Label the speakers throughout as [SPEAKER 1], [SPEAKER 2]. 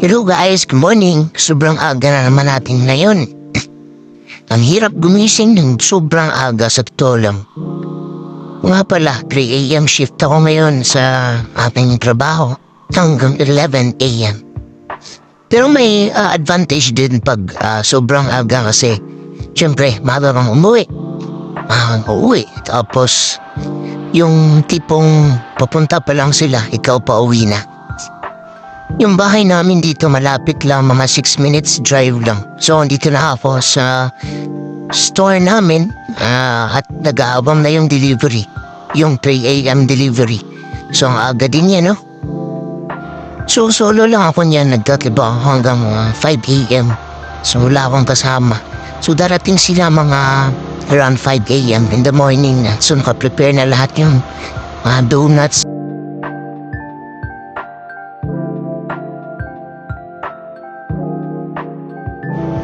[SPEAKER 1] Hello guys, good morning. Sobrang aga na naman natin ngayon. Ang hirap gumising ng sobrang aga sa totoo lang. Nga pala, 3 a.m. shift ako ngayon sa aking trabaho hanggang 11 a.m. Pero may advantage din pag sobrang aga kasi syempre, maaga kang umuwi. Uuwi. Tapos, yung tipong papunta pa lang sila, ikaw pa uwi na. Yung bahay namin dito malapit lang, mga 6 minutes drive lang. So, dito na ako sa store namin at nag-aabang na yung delivery. Yung 3 a.m. delivery. So, ang aga din yan, no? So, solo lang ako niyan. Nagtatrabaho hanggang 5 a.m. So, wala akong kasama. So, darating sila mga around 5 a.m. in the morning na. So, nakaprepare na lahat yung donuts.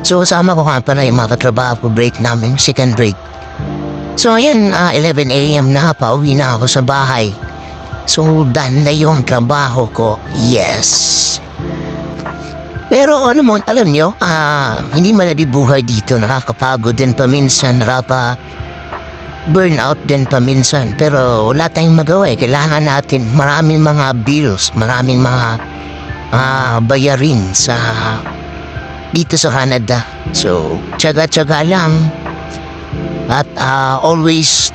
[SPEAKER 1] So, sama ko nga pala yung mga katrabaho ko break namin, second break. So, ayan, 11 a.m. na, pauwi na ako sa bahay. So, done na yung trabaho ko. Yes! Pero ano mo, alam nyo, hindi maladi buhay dito. Nakakapagod din paminsan, burnout din paminsan. Pero wala tayong magawa eh. Kailangan natin maraming mga bills, maraming mga bayarin sa dito sa Canada. So, tiyaga-tiyaga lang. At always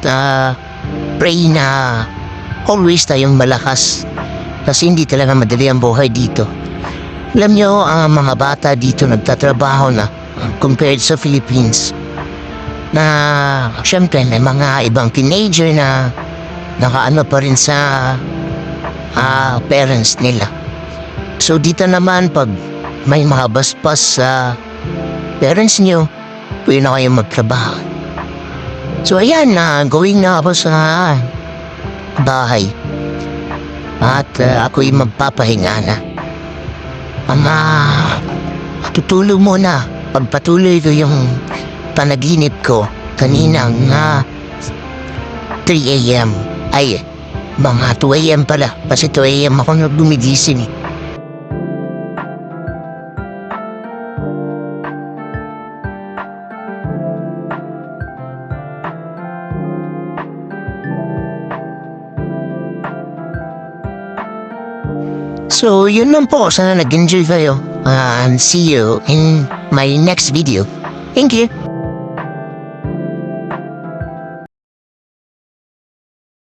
[SPEAKER 1] pray na always tayong malakas. Kasi hindi talaga madali ang buhay dito. Alam nyo, ang mga bata dito nagtatrabaho na compared sa Philippines. Na, syempre, may mga ibang teenager na nakaano pa rin sa parents nila. So, dito naman, pag may mga baspas sa parents nyo, pwede na kayong magtrabaho. So, ayan, going na ako sa bahay. At ako'y magpapahinga na. Tutulog muna. Pagpatuloy ko yung panaginip ko kaninang 3 a.m. Ay, mga 2 a.m. pala. Kasi 2 a.m. ako nagdumigising eh. So, yun lang po. Sana nag-enjoy kayo. And see you in my next video. Thank you.